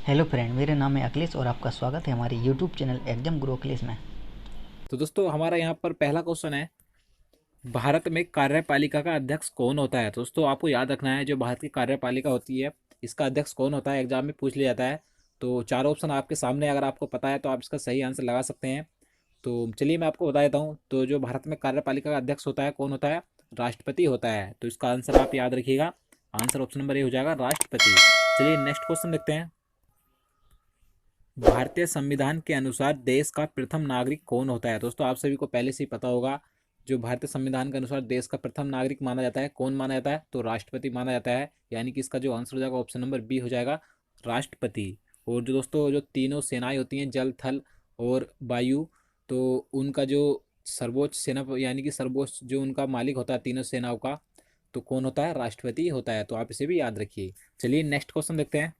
Hello friend, मेरा नाम है अखिलेश और आपका स्वागत है हमारे यूट्यूब चैनल एग्जाम गुरु अखिलेश में। तो दोस्तों हमारा यहाँ पर पहला क्वेश्चन है। भारत में कार्यपालिका का अध्यक्ष कौन होता है? तो दोस्तों आपको याद रखना है, जो भारत की कार्यपालिका होती है इसका अध्यक्ष कौन होता है, एग्जाम में पूछ लिया जाता है। तो चार ऑप्शन आपके सामने, अगर आपको पता है तो आप इसका सही आंसर लगा सकते हैं। तो चलिए मैं आपको बता देता हूँ। तो जो भारत में कार्यपालिका का अध्यक्ष होता है, कौन होता है? राष्ट्रपति होता है। तो इसका आंसर आप याद रखिएगा। आंसर ऑप्शन नंबर ए हो जाएगा, राष्ट्रपति। चलिए नेक्स्ट क्वेश्चन देखते हैं। भारतीय संविधान के अनुसार देश का प्रथम नागरिक कौन होता है? दोस्तों आप सभी को पहले से ही पता होगा। जो भारतीय संविधान के अनुसार देश का प्रथम नागरिक माना जाता है, कौन माना जाता है? तो राष्ट्रपति माना जाता है। यानी कि इसका जो आंसर हो जाएगा ऑप्शन नंबर बी हो जाएगा, राष्ट्रपति। और जो दोस्तों जो तीनों सेनाएं होती हैं, जल थल और वायु, तो उनका जो सर्वोच्च सेना यानी कि सर्वोच्च जो उनका मालिक होता है तीनों सेनाओं का, तो कौन होता है? राष्ट्रपति होता है। तो आप इसे भी याद रखिए। चलिए नेक्स्ट क्वेश्चन देखते हैं।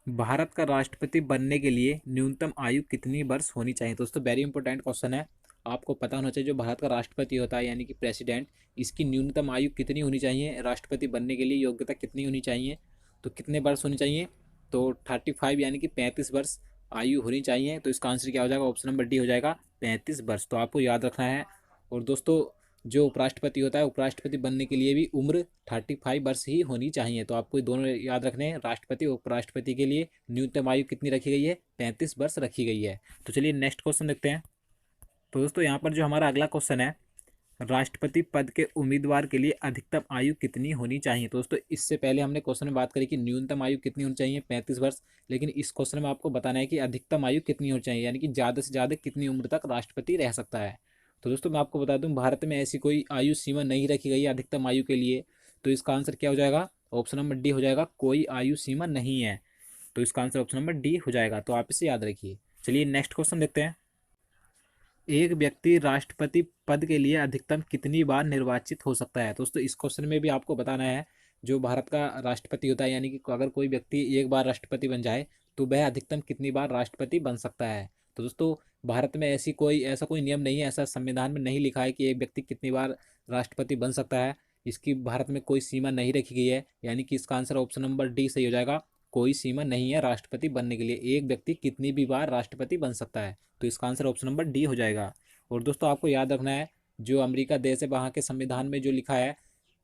भारत का राष्ट्रपति बनने के लिए न्यूनतम आयु कितनी वर्ष होनी चाहिए? दोस्तों वेरी इंपॉर्टेंट क्वेश्चन है। आपको पता होना चाहिए जो भारत का राष्ट्रपति होता है यानी कि प्रेसिडेंट, इसकी न्यूनतम आयु कितनी होनी चाहिए? राष्ट्रपति बनने के लिए योग्यता कितनी होनी चाहिए? तो कितने वर्ष होनी चाहिए? तो 35 यानी कि 35 वर्ष आयु होनी चाहिए। तो इसका आंसर क्या हो जाएगा? ऑप्शन नंबर डी हो जाएगा, 35 वर्ष। तो आपको याद रखना है। और दोस्तों जो उपराष्ट्रपति होता है, उपराष्ट्रपति बनने के लिए भी उम्र 35 वर्ष ही होनी चाहिए। तो आपको दोनों याद रखने हैं। राष्ट्रपति और उपराष्ट्रपति के लिए न्यूनतम आयु कितनी रखी गई है? 35 वर्ष रखी गई है। तो चलिए नेक्स्ट क्वेश्चन देखते हैं। तो दोस्तों यहाँ पर जो हमारा अगला क्वेश्चन है, राष्ट्रपति पद के उम्मीदवार के लिए अधिकतम आयु कितनी होनी चाहिए? तो दोस्तों इससे पहले हमने क्वेश्चन में बात करी कि न्यूनतम आयु कितनी होनी चाहिए, 35 वर्ष। लेकिन इस क्वेश्चन में आपको बताना है कि अधिकतम आयु कितनी होनी चाहिए, यानी कि ज़्यादा से ज़्यादा कितनी उम्र तक राष्ट्रपति रह सकता है। तो दोस्तों मैं आपको बता दूं, भारत में ऐसी कोई आयु सीमा नहीं रखी गई है अधिकतम आयु के लिए। तो इसका आंसर क्या हो जाएगा? ऑप्शन नंबर डी हो जाएगा, कोई आयु सीमा नहीं है। तो इसका आंसर ऑप्शन नंबर डी हो जाएगा। तो आप इसे याद रखिए। चलिए नेक्स्ट क्वेश्चन देखते हैं। एक व्यक्ति राष्ट्रपति पद के लिए अधिकतम कितनी बार निर्वाचित हो सकता है? दोस्तों इस क्वेश्चन में भी आपको बताना है, जो भारत का राष्ट्रपति होता है यानी कि अगर कोई व्यक्ति एक बार राष्ट्रपति बन जाए तो वह अधिकतम कितनी बार राष्ट्रपति बन सकता है। तो दोस्तों भारत में ऐसा कोई नियम नहीं है, ऐसा संविधान में नहीं लिखा है कि एक व्यक्ति कितनी बार राष्ट्रपति बन सकता है। इसकी भारत में कोई सीमा नहीं रखी गई है। यानी कि इसका आंसर ऑप्शन नंबर डी सही हो जाएगा, कोई सीमा नहीं है राष्ट्रपति बनने के लिए, एक व्यक्ति कितनी भी बार राष्ट्रपति बन सकता है। तो इसका आंसर ऑप्शन नंबर डी हो जाएगा। और दोस्तों आपको याद रखना है, जो अमेरिका देश है वहाँ के संविधान में जो लिखा है,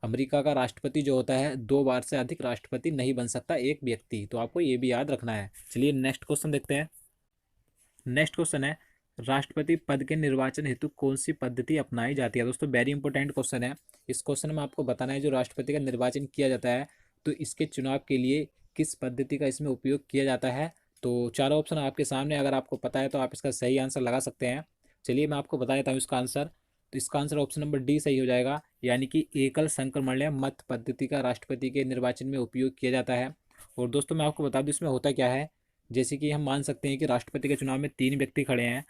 अमेरिका का राष्ट्रपति जो होता है 2 बार से अधिक राष्ट्रपति नहीं बन सकता एक व्यक्ति। तो आपको ये भी याद रखना है। चलिए नेक्स्ट क्वेश्चन देखते हैं। नेक्स्ट क्वेश्चन है, राष्ट्रपति पद के निर्वाचन हेतु कौन सी पद्धति अपनाई जाती है? दोस्तों वेरी इंपॉर्टेंट क्वेश्चन है। इस क्वेश्चन में आपको बताना है, जो राष्ट्रपति का निर्वाचन किया जाता है तो इसके चुनाव के लिए किस पद्धति का इसमें उपयोग किया जाता है। तो चारों ऑप्शन आपके सामने, अगर आपको पता है तो आप इसका सही आंसर लगा सकते हैं। चलिए मैं आपको बता देता हूँ इसका आंसर। तो इसका आंसर ऑप्शन नंबर डी सही हो जाएगा, यानी कि एकल संक्रमणीय मत पद्धति का राष्ट्रपति के निर्वाचन में उपयोग किया जाता है। और दोस्तों मैं आपको बता दूं इसमें होता क्या है। जैसे कि हम मान सकते हैं कि राष्ट्रपति के चुनाव में 3 व्यक्ति खड़े हैं।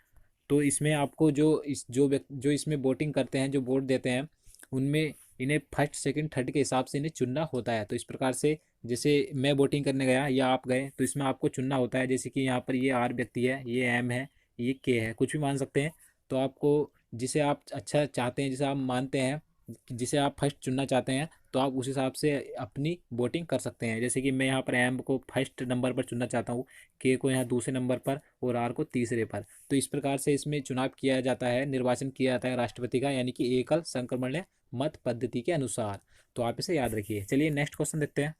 तो इसमें आपको जो इसमें वोटिंग करते हैं, जो वोट देते हैं, उनमें इन्हें फर्स्ट सेकंड थर्ड के हिसाब से इन्हें चुनना होता है। तो इस प्रकार से जैसे मैं वोटिंग करने गया या आप गए तो इसमें आपको चुनना होता है। जैसे कि यहाँ पर ये आर व्यक्ति है, ये एम है, ये के है, कुछ भी मान सकते हैं। तो आपको जिसे आप अच्छा चाहते हैं, जिसे आप मानते हैं, जिसे आप फर्स्ट चुनना चाहते हैं, तो आप उस हिसाब से अपनी वोटिंग कर सकते हैं। जैसे कि मैं यहाँ पर एम को फर्स्ट नंबर पर चुनना चाहता हूँ, के को यहाँ दूसरे नंबर पर और आर को तीसरे पर। तो इस प्रकार से इसमें चुनाव किया जाता है, निर्वाचन किया जाता है राष्ट्रपति का, यानी कि एकल संक्रमण मत पद्धति के अनुसार। तो आप इसे याद रखिए। चलिए नेक्स्ट क्वेश्चन देखते हैं।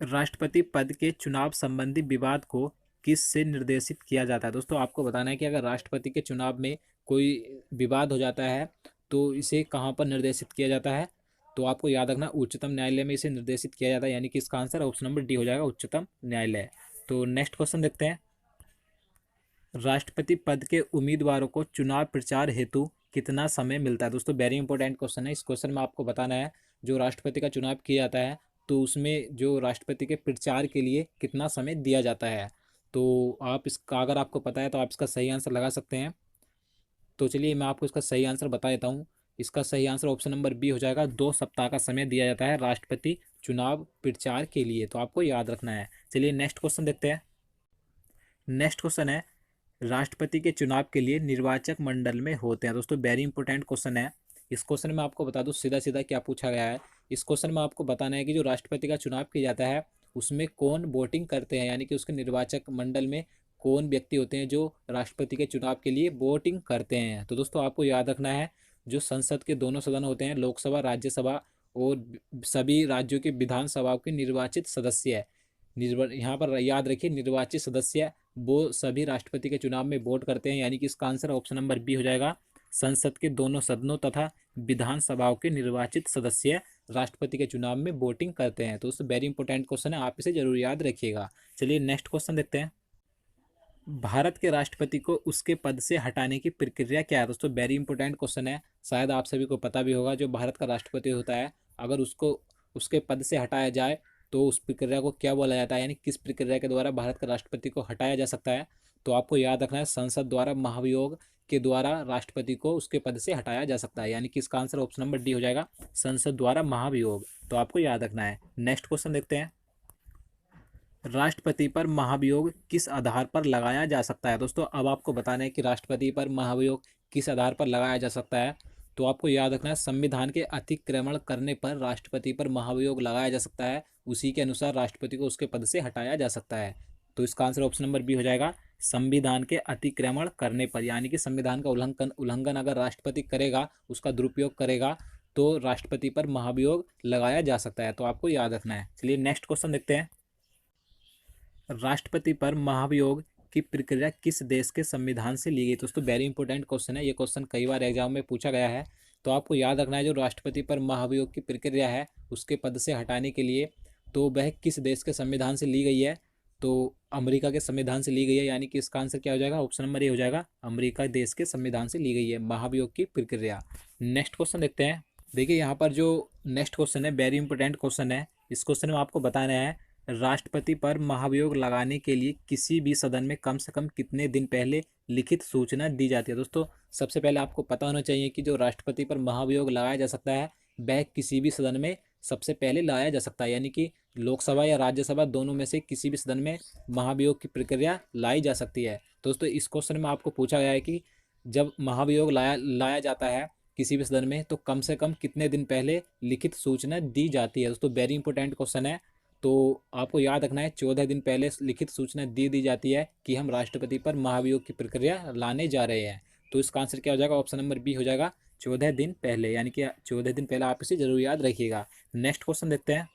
राष्ट्रपति पद के चुनाव संबंधी विवाद को किस से निर्देशित किया जाता है? दोस्तों आपको बताना है कि अगर राष्ट्रपति के चुनाव में कोई विवाद हो जाता है तो इसे कहाँ पर निर्देशित किया जाता है। तो आपको याद रखना, उच्चतम न्यायालय में इसे निर्देशित किया जाता है। यानी कि इसका आंसर ऑप्शन नंबर डी हो जाएगा, उच्चतम न्यायालय। तो नेक्स्ट क्वेश्चन देखते हैं। राष्ट्रपति पद के उम्मीदवारों को चुनाव प्रचार हेतु कितना समय मिलता है? दोस्तों वेरी इंपॉर्टेंट क्वेश्चन है। इस क्वेश्चन में आपको बताना है, जो राष्ट्रपति का चुनाव किया जाता है तो उसमें जो राष्ट्रपति के प्रचार के लिए कितना समय दिया जाता है। तो आप इसका, अगर आपको पता है तो आप इसका सही आंसर लगा सकते हैं। तो चलिए मैं आपको इसका सही आंसर बता देता हूँ। इसका सही आंसर ऑप्शन नंबर बी हो जाएगा, 2 सप्ताह का समय दिया जाता है राष्ट्रपति चुनाव प्रचार के लिए। तो आपको याद रखना है। चलिए नेक्स्ट क्वेश्चन देखते हैं। नेक्स्ट क्वेश्चन है, राष्ट्रपति के चुनाव के लिए निर्वाचक मंडल में होते हैं। दोस्तों वेरी इंपॉर्टेंट क्वेश्चन है। इस क्वेश्चन में आपको बता दूं सीधा सीधा क्या पूछा गया है। इस क्वेश्चन में आपको बताना है कि जो राष्ट्रपति का चुनाव किया जाता है उसमें कौन वोटिंग करते हैं, यानी कि उसके निर्वाचक मंडल में कौन व्यक्ति होते हैं जो राष्ट्रपति के चुनाव के लिए वोटिंग करते हैं। तो दोस्तों आपको याद रखना है, जो संसद के दोनों सदन होते हैं, लोकसभा राज्यसभा और सभी राज्यों के विधानसभाओं के निर्वाचित सदस्य, यहाँ पर याद रखिए निर्वाचित सदस्य वो सभी राष्ट्रपति के चुनाव में वोट करते हैं, यानी कि इसका आंसर ऑप्शन नंबर बी हो जाएगा। संसद के दोनों सदनों तथा विधानसभाओं के निर्वाचित सदस्य राष्ट्रपति के चुनाव में वोटिंग करते हैं। तो वेरी इंपॉर्टेंट क्वेश्चन है, आप इसे जरूर याद रखिएगा। चलिए नेक्स्ट क्वेश्चन देखते हैं। भारत के राष्ट्रपति को उसके पद से हटाने की प्रक्रिया क्या है? दोस्तों वेरी इंपॉर्टेंट क्वेश्चन है, शायद आप सभी को पता भी होगा। जो भारत का राष्ट्रपति होता है, अगर उसको उसके पद से हटाया जाए तो उस प्रक्रिया को क्या बोला जाता है, यानी किस प्रक्रिया के द्वारा भारत के राष्ट्रपति को हटाया जा सकता है? तो आपको याद रखना है, संसद द्वारा महाभियोग के द्वारा राष्ट्रपति को उसके पद से हटाया जा सकता है, यानी कि इसका आंसर ऑप्शन नंबर डी हो जाएगा, संसद द्वारा महाभियोग। तो आपको याद रखना है। नेक्स्ट क्वेश्चन देखते हैं। राष्ट्रपति पर महाभियोग किस आधार पर लगाया जा सकता है? दोस्तों अब आपको बताना है कि राष्ट्रपति पर महाभियोग किस आधार पर लगाया जा सकता है। तो आपको याद रखना है, संविधान के अतिक्रमण करने पर राष्ट्रपति पर महाभियोग लगाया जा सकता है, उसी के अनुसार राष्ट्रपति को उसके पद से हटाया जा सकता है। तो इसका आंसर ऑप्शन नंबर बी हो जाएगा, संविधान के अतिक्रमण करने पर, यानी कि संविधान का उल्लंघन अगर राष्ट्रपति करेगा, उसका दुरुपयोग करेगा, तो राष्ट्रपति पर महाभियोग लगाया जा सकता है। तो आपको याद रखना है। चलिए नेक्स्ट क्वेश्चन देखते हैं। राष्ट्रपति पर महाभियोग की प्रक्रिया किस देश के संविधान से ली गई? दोस्तों वेरी इंपॉर्टेंट क्वेश्चन है, ये क्वेश्चन कई बार एग्जाम में पूछा गया है। तो आपको याद रखना है, जो राष्ट्रपति पर महाभियोग की प्रक्रिया है उसके पद से हटाने के लिए, तो वह किस देश के संविधान से ली गई है? तो अमेरिका के संविधान से ली गई है, यानी कि इसका आंसर क्या हो जाएगा, ऑप्शन नंबर ए हो जाएगा, अमेरिका देश के संविधान से ली गई है महाभियोग की प्रक्रिया। नेक्स्ट क्वेश्चन देखते हैं। देखिए यहाँ पर जो नेक्स्ट क्वेश्चन है वेरी इंपॉर्टेंट क्वेश्चन है। इस क्वेश्चन में आपको बताना है, राष्ट्रपति पर महाभियोग लगाने के लिए किसी भी सदन में कम से कम कितने दिन पहले लिखित सूचना दी जाती है? दोस्तों सबसे पहले आपको पता होना चाहिए कि जो राष्ट्रपति पर महाभियोग लगाया जा सकता है वह किसी भी सदन में सबसे पहले लाया जा सकता है, यानी कि लोकसभा या राज्यसभा दोनों में से किसी भी सदन में महाभियोग की प्रक्रिया लाई जा सकती है। दोस्तों इस क्वेश्चन में आपको पूछा गया है कि जब महाभियोग लाया जाता है किसी भी सदन में, तो कम से कम कितने दिन पहले लिखित सूचना दी जाती है? दोस्तों वेरी इंपॉर्टेंट क्वेश्चन है। तो आपको याद रखना है, 14 दिन पहले लिखित सूचना दी जाती है कि हम राष्ट्रपति पर महाभियोग की प्रक्रिया लाने जा रहे हैं। तो इसका आंसर क्या हो जाएगा, ऑप्शन नंबर बी हो जाएगा, 14 दिन पहले, यानी कि 14 दिन पहले। आप इसे जरूर याद रखिएगा। नेक्स्ट क्वेश्चन देखते हैं।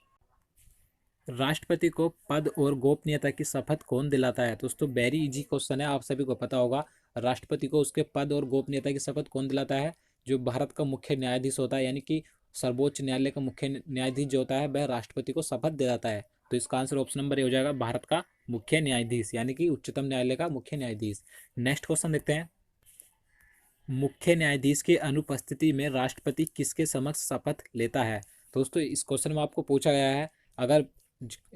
राष्ट्रपति को पद और गोपनीयता की शपथ कौन दिलाता है? दोस्तों वेरी इजी क्वेश्चन है, आप सभी को पता होगा। राष्ट्रपति को उसके पद और गोपनीयता की शपथ कौन दिलाता है? जो भारत का मुख्य न्यायाधीश होता है, यानी कि सर्वोच्च न्यायालय का मुख्य न्यायाधीश जो होता है, वह राष्ट्रपति को शपथ दिलाता है। तो इसका आंसर ऑप्शन नंबर ए हो जाएगा, भारत का मुख्य न्यायाधीश, यानी कि उच्चतम न्यायालय का मुख्य न्यायाधीश। नेक्स्ट क्वेश्चन देखते हैं। मुख्य न्यायाधीश की अनुपस्थिति में राष्ट्रपति किसके समक्ष शपथ लेता है? दोस्तों इस क्वेश्चन में आपको पूछा गया है, अगर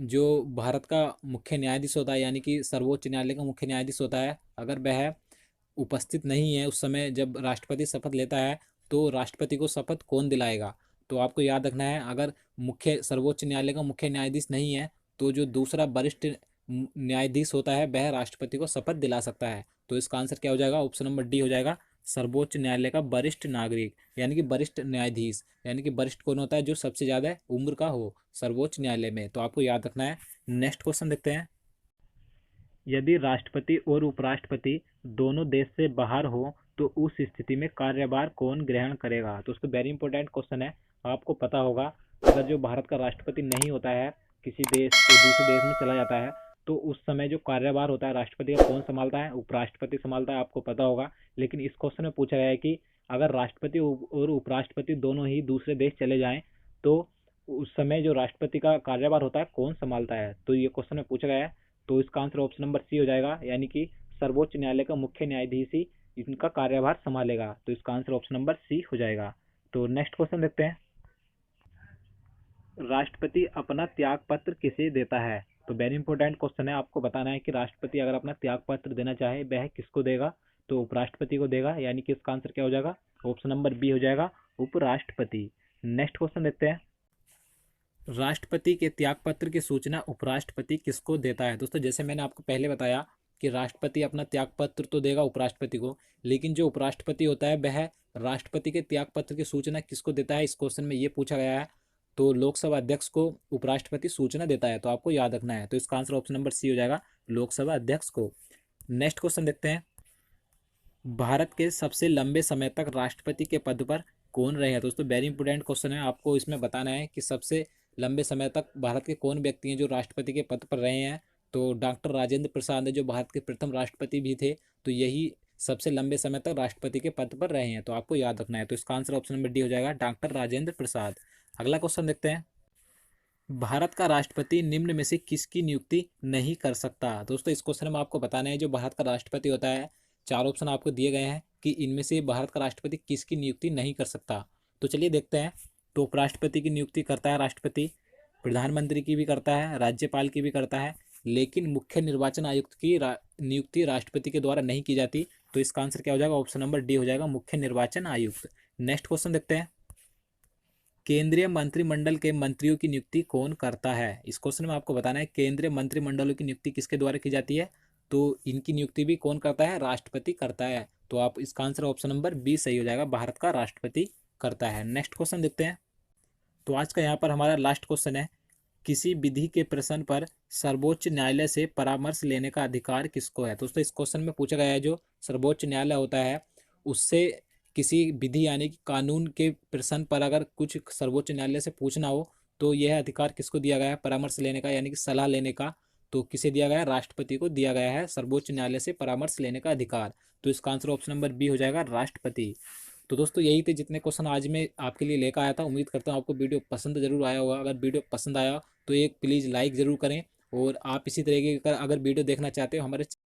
जो भारत का मुख्य न्यायाधीश होता है, यानी कि सर्वोच्च न्यायालय का मुख्य न्यायाधीश होता है, अगर वह उपस्थित नहीं है उस समय जब राष्ट्रपति शपथ लेता है, तो राष्ट्रपति को शपथ कौन दिलाएगा? तो आपको याद रखना है, अगर सर्वोच्च न्यायालय का मुख्य न्यायाधीश नहीं है, तो जो दूसरा वरिष्ठ न्यायाधीश होता है वह राष्ट्रपति को शपथ दिला सकता है। तो इसका आंसर क्या हो जाएगा, ऑप्शन नंबर डी हो जाएगा, सर्वोच्च न्यायालय का वरिष्ठ नागरिक, यानी कि वरिष्ठ न्यायाधीश। यानी कि वरिष्ठ कौन होता है, जो सबसे ज़्यादा उम्र का हो सर्वोच्च न्यायालय में। तो आपको याद रखना है। नेक्स्ट क्वेश्चन देखते हैं। यदि राष्ट्रपति और उपराष्ट्रपति दोनों देश से बाहर हो तो उस स्थिति में कार्यभार कौन ग्रहण करेगा? तो उसको वेरी इंपॉर्टेंट क्वेश्चन है, आपको पता होगा। अगर जो भारत का राष्ट्रपति नहीं होता है, किसी देश से दूसरे देश में चला जाता है, तो उस समय जो कार्यभार होता है राष्ट्रपति का कौन संभालता है? उपराष्ट्रपति संभालता है, आपको पता होगा। लेकिन इस क्वेश्चन में पूछा गया है कि अगर राष्ट्रपति और उपराष्ट्रपति दोनों ही दूसरे देश चले जाएं, तो उस समय जो राष्ट्रपति का कार्यभार होता है कौन संभालता है? तो ये क्वेश्चन में पूछा गया है। तो इसका आंसर ऑप्शन नंबर सी हो जाएगा, यानी कि सर्वोच्च न्यायालय का मुख्य न्यायाधीश ही इनका कार्यभार संभालेगा। तो इसका आंसर ऑप्शन नंबर सी हो जाएगा। तो नेक्स्ट क्वेश्चन देखते हैं। राष्ट्रपति अपना त्याग पत्र किसे देता है? तो वेरी इंपॉर्टेंट क्वेश्चन है, आपको बताना है कि राष्ट्रपति अगर अपना त्याग पत्र देना चाहे वह किसको देगा? तो उपराष्ट्रपति को देगा, यानी कि इसका आंसर क्या हो जाएगा, ऑप्शन नंबर बी हो जाएगा, उपराष्ट्रपति। नेक्स्ट क्वेश्चन देखते हैं। राष्ट्रपति के त्यागपत्र की सूचना उपराष्ट्रपति किसको देता है? दोस्तों जैसे मैंने आपको पहले बताया कि राष्ट्रपति अपना त्यागपत्र तो देगा उपराष्ट्रपति को, लेकिन जो उपराष्ट्रपति होता है वह राष्ट्रपति के त्यागपत्र की सूचना किसको देता है? इस क्वेश्चन में ये पूछा गया है। तो लोकसभा अध्यक्ष को उपराष्ट्रपति सूचना देता है, तो आपको याद रखना है। तो इसका आंसर ऑप्शन नंबर सी हो जाएगा, लोकसभा अध्यक्ष को। नेक्स्ट क्वेश्चन देखते हैं, भारत के सबसे लंबे समय तक राष्ट्रपति के पद पर कौन रहे हैं। दोस्तों वेरी इंपॉर्टेंट क्वेश्चन है, आपको इसमें बताना है कि सबसे लंबे समय तक भारत के कौन व्यक्ति हैं जो राष्ट्रपति के पद पर रहे हैं। तो डॉक्टर राजेंद्र प्रसाद है, जो भारत के प्रथम राष्ट्रपति भी थे, तो यही सबसे लंबे समय तक राष्ट्रपति के पद पर रहे हैं, तो आपको याद रखना है। तो इसका आंसर ऑप्शन नंबर डी हो जाएगा, डॉक्टर राजेंद्र प्रसाद। अगला क्वेश्चन देखते हैं, भारत का राष्ट्रपति निम्न में से किसकी नियुक्ति नहीं कर सकता। दोस्तों इस क्वेश्चन में आपको बताना है, जो भारत का राष्ट्रपति होता है, चार ऑप्शन आपको दिए गए हैं कि इनमें से भारत का राष्ट्रपति किसकी नियुक्ति नहीं कर सकता। तो चलिए देखते हैं। तो उपराष्ट्रपति की नियुक्ति करता है राष्ट्रपति, प्रधानमंत्री की भी करता है, राज्यपाल की भी करता है, लेकिन मुख्य निर्वाचन आयुक्त की नियुक्ति राष्ट्रपति के द्वारा नहीं की जाती। तो इसका आंसर क्या हो जाएगा, ऑप्शन नंबर डी हो जाएगा, मुख्य निर्वाचन आयुक्त। नेक्स्ट क्वेश्चन देखते हैं, केंद्रीय मंत्रिमंडल के मंत्रियों की नियुक्ति कौन करता है। इस क्वेश्चन में आपको बताना है केंद्रीय मंत्रिमंडलों की नियुक्ति किसके द्वारा की जाती है। तो इनकी नियुक्ति भी कौन करता है, राष्ट्रपति करता है। तो आप इसका आंसर ऑप्शन नंबर बी सही हो जाएगा, भारत का राष्ट्रपति करता है। नेक्स्ट क्वेश्चन देखते हैं, तो आज का यहाँ पर हमारा लास्ट क्वेश्चन है, किसी विधि के प्रश्न पर सर्वोच्च न्यायालय से परामर्श लेने का अधिकार किसको है। दोस्तों इस क्वेश्चन में पूछा गया है, जो सर्वोच्च न्यायालय होता है उससे किसी विधि यानी कि कानून के प्रश्न पर अगर कुछ सर्वोच्च न्यायालय से पूछना हो, तो यह अधिकार किसको दिया गया है, परामर्श लेने का यानी कि सलाह लेने का। तो किसे दिया गया है, राष्ट्रपति को दिया गया है सर्वोच्च न्यायालय से परामर्श लेने का अधिकार। तो इसका आंसर ऑप्शन नंबर बी हो जाएगा, राष्ट्रपति। तो दोस्तों यही थे जितने क्वेश्चन आज मैं आपके लिए लेकर आया था। उम्मीद करता हूँ आपको वीडियो पसंद जरूर आया होगा। अगर वीडियो पसंद आया तो एक प्लीज़ लाइक ज़रूर करें, और आप इसी तरीके का अगर वीडियो देखना चाहते हो हमारे